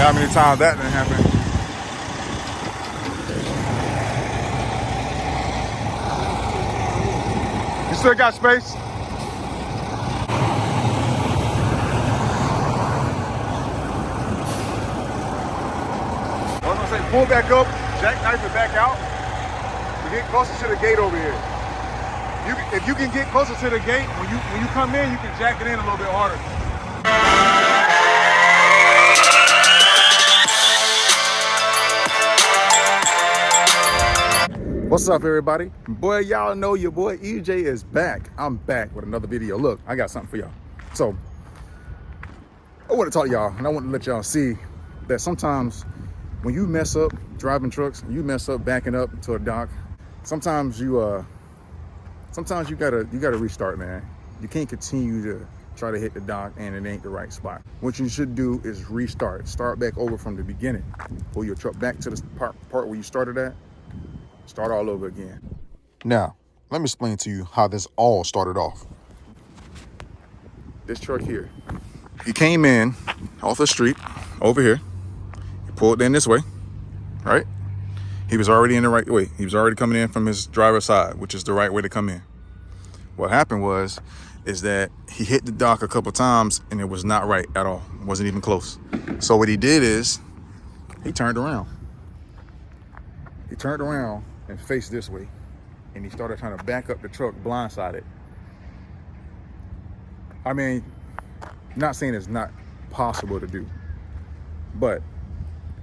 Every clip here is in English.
how many times that didn't happen. You still got space? I was gonna say, pull back up, jackknife it back out, to get closer to the gate over here. If you can get closer to the gate, when you come in, you can jack it in a little bit harder. What's up, everybody? Boy, y'all know your boy EJ is back. I'm back with another video. Look, I got something for y'all. So, I want to talk to y'all, and I want to let y'all see that sometimes when you mess up driving trucks, you mess up backing up to a dock, sometimes you gotta restart, man. You can't continue to try to hit the dock and it ain't the right spot. What you should do is restart. Start back over from the beginning. Pull your truck back to the part where you started at. Start all over again. Now, let me explain to you how this all started off. This truck here. He came in off the street over here. He pulled in this way, right? He was already in the right way. He was already coming in from his driver's side, which is the right way to come in. What happened is that he hit the dock a couple times and it was not right at all. It wasn't even close. So what he did is he turned around. He turned around and faced this way. And he started trying to back up the truck blindsided. I mean, not saying it's not possible to do, but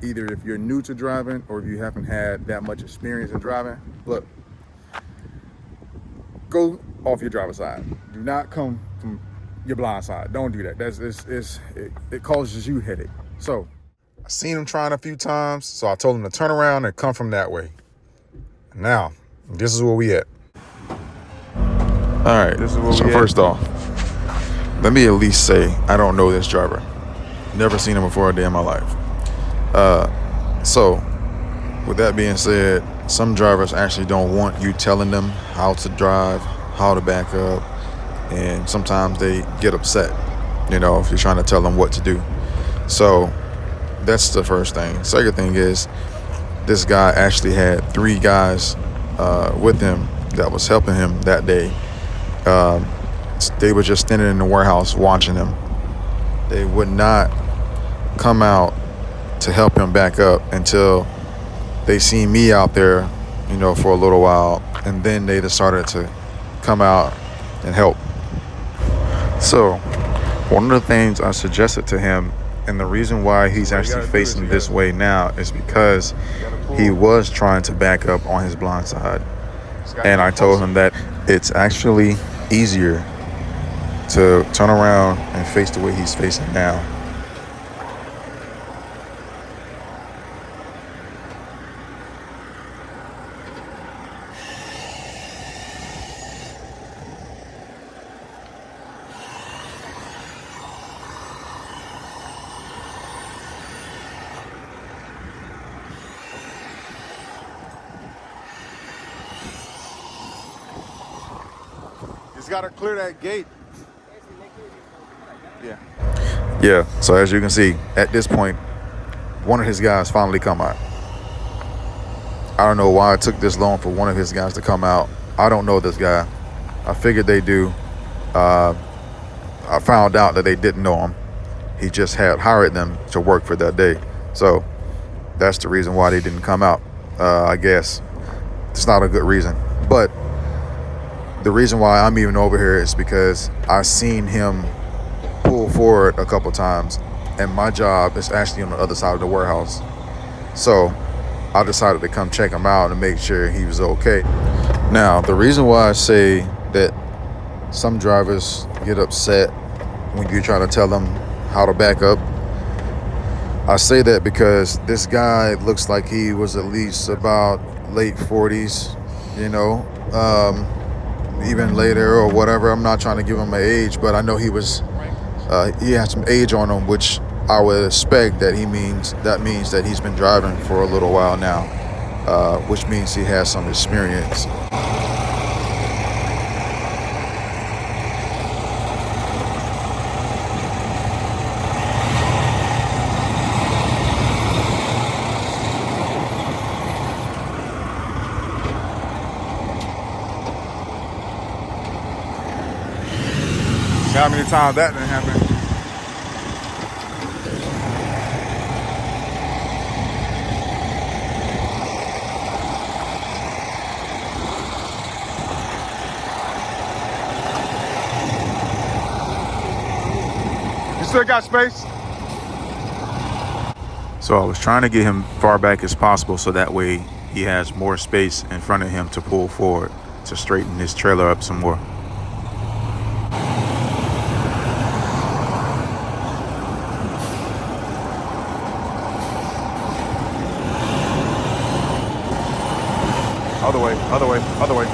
either if you're new to driving or if you haven't had that much experience in driving, look, go off your driver's side. Do not come from your blind side. Don't do that. It causes you headache. So I seen him trying a few times, so I told him to turn around and come from that way. Now, this is where we at. All right, this is where so first off, let me at least say I don't know this driver. Never seen him before a day in my life. So with that being said, some drivers actually don't want you telling them how to drive, how to back up, and sometimes they get upset, you know, if you're trying to tell them what to do. So that's the first thing. Second thing is, this guy actually had 3 guys with him that was helping him that day. They were just standing in the warehouse watching him. They would not come out to help him back up until they seen me out there, you know, for a little while, and then they decided to come out and help. So one of the things I suggested to him, and the reason why he's actually facing this way now, is because he was trying to back up on his blind side. And I told him that it's actually easier to turn around and face the way he's facing now. Just gotta clear that gate. Yeah, so as you can see, at this point, one of his guys finally come out. I don't know why it took this long for one of his guys to come out. I don't know this guy. I figured they do. I found out that they didn't know him. He just had hired them to work for that day. So that's the reason why they didn't come out. I guess it's not a good reason. But the reason why I'm even over here is because I seen him pull forward a couple times, and my job is actually on the other side of the warehouse. So I decided to come check him out and make sure he was okay. Now, the reason why I say that some drivers get upset when you try to tell them how to back up, I say that because this guy looks like he was at least about late 40s, you know, even later or whatever. I'm not trying to give him an age, but I know he had some age on him, which I would expect that means that he's been driving for a little while now, which means he has some experience. How many times that didn't happen? You still got space? So I was trying to get him far back as possible so that way he has more space in front of him to pull forward to straighten his trailer up some more. Other way, other way, other way.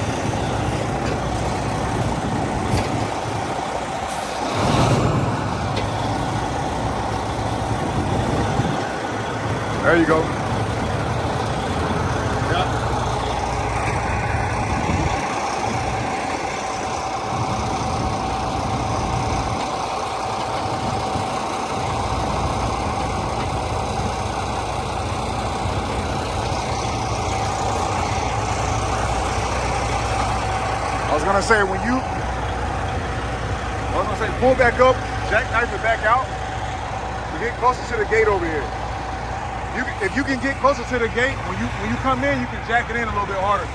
There you go. Yeah. I was gonna say pull back up, jackknife it back out, to get closer to the gate over here. If you can get closer to the gate, when you come in, you can jack it in a little bit harder.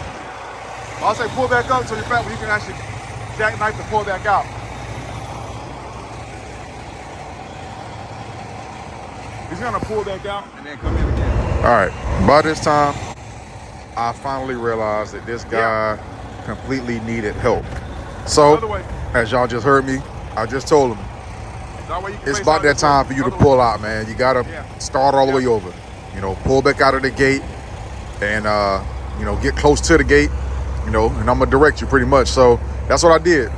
I'll say pull back up to the fact where you can actually jackknife to pull back out. He's gonna pull back out and then come in again. All right, by this time, I finally realized that this guy completely needed help. So, as y'all just heard me, I just told him, it's about that time for you to pull out, man. You gotta start all the way over. You know, pull back out of the gate and, you know, get close to the gate, you know, and I'm gonna direct you pretty much. So that's what I did.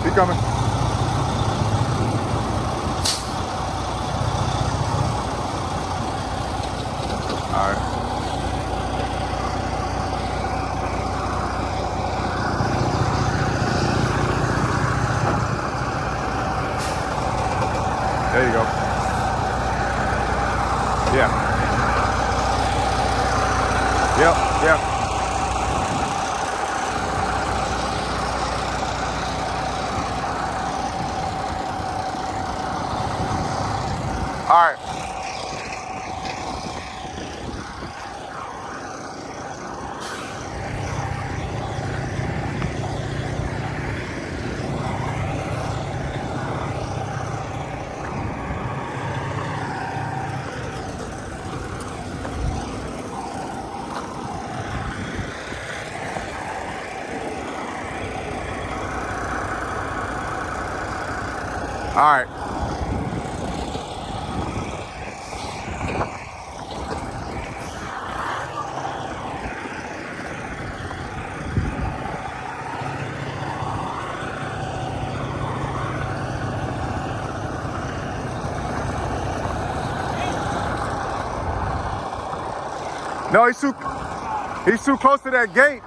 Keep coming. All right. There you go. Yeah. Yep, yep. All right. All right. No, he's too close to that gate.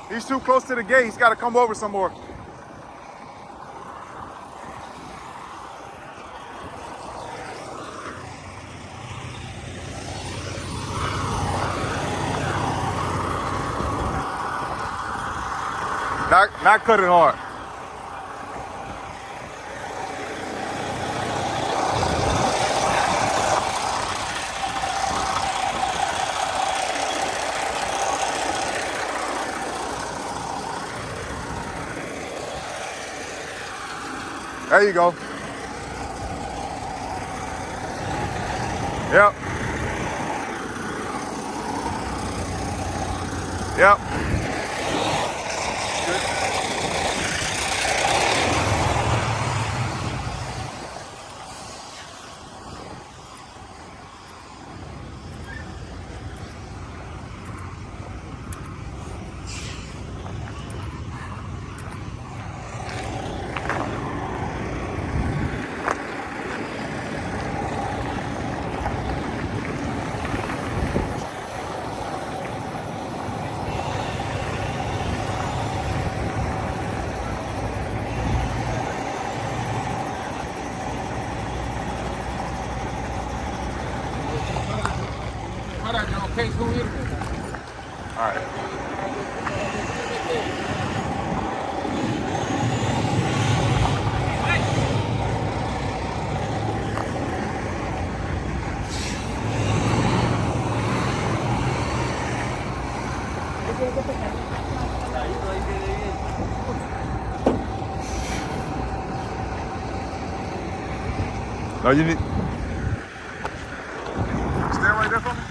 He's too close to the gate. He's got to come over some more. Not cut it hard. There you go. Yep. Yep. All right. No, you need. Stand right there for me.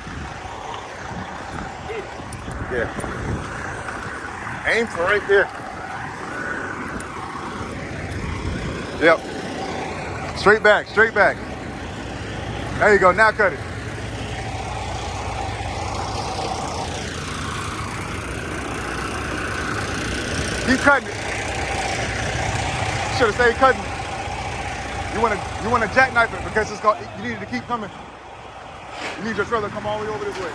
Yeah. Aim for right there. Yep. Straight back, straight back. There you go. Now cut it. Keep cutting it. Should have stayed cutting. You want to jackknife it because it's called. You need it to keep coming. You need your trailer to come all the way over this way.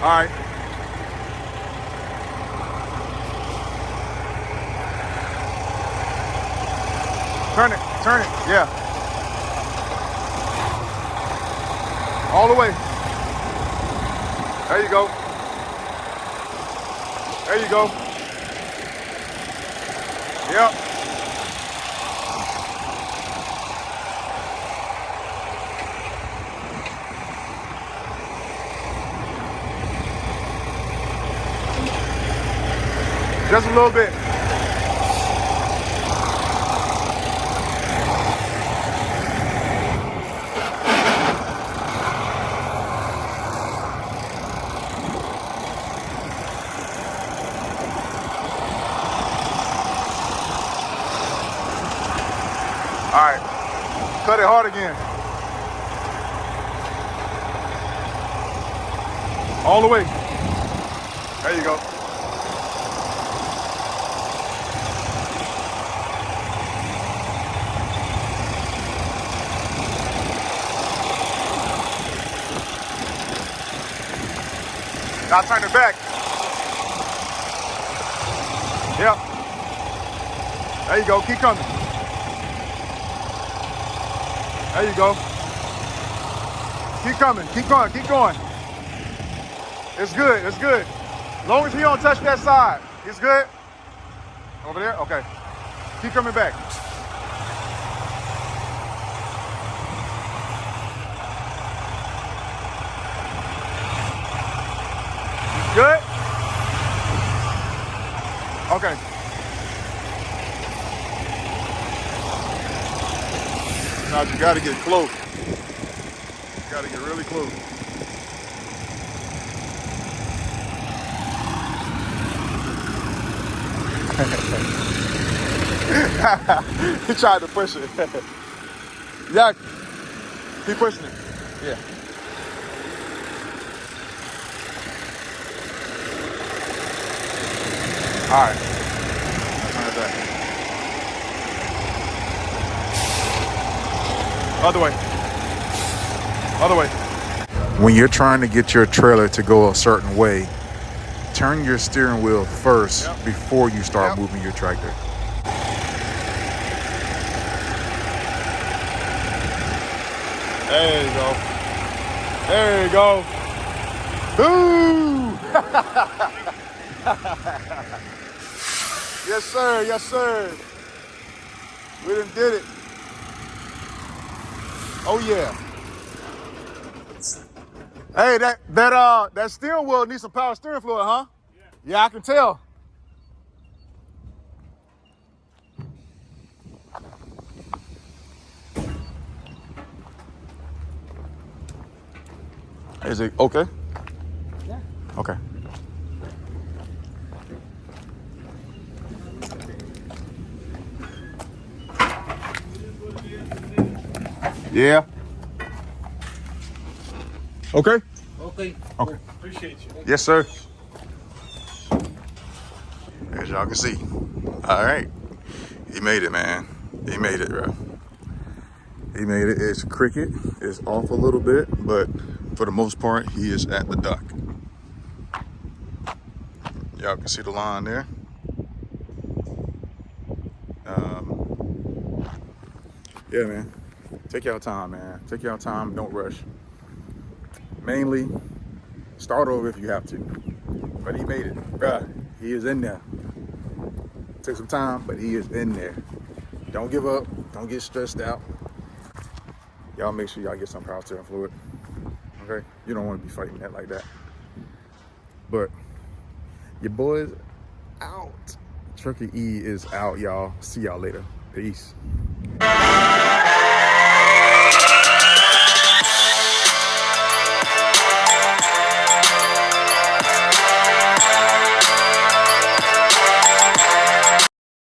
All right. Turn it, yeah. All the way. There you go. There you go. Yep. Just a little bit. All right, cut it hard again. All the way. There you go. Now turn it back. Yep. There you go, keep coming. There you go. Keep coming, keep going, keep going. It's good, it's good. As long as he don't touch that side, it's good. Over there, okay. Keep coming back. Good? Okay. Now you gotta get close. You gotta get really close. He tried to push it. Yeah. Keep pushing it. Yeah. All right. Turn it back. Other way. Other way. When you're trying to get your trailer to go a certain way, turn your steering wheel first before you start moving your tractor. There you go. There you go. Boo! Yes, sir. Yes, sir. We done did it. Oh yeah. Hey, that steering wheel needs some power steering fluid, huh? Yeah, I can tell. Is it okay? Yeah. Okay. Yeah. Okay. Okay. Okay. Appreciate you. Yes, sir. As y'all can see. All right. He made it, man. He made it, bro. He made it. It's cricket. It's off a little bit, but for the most part, he is at the dock. Y'all can see the line there. Yeah, man. Take your time, man. Take your time. Don't rush. Mainly, start over if you have to. But he made it. Bruh, he is in there. Took some time, but he is in there. Don't give up. Don't get stressed out. Y'all make sure y'all get some power steering fluid. Okay? You don't want to be fighting that like that. But your boy's out. Truckee E is out, y'all. See y'all later. Peace.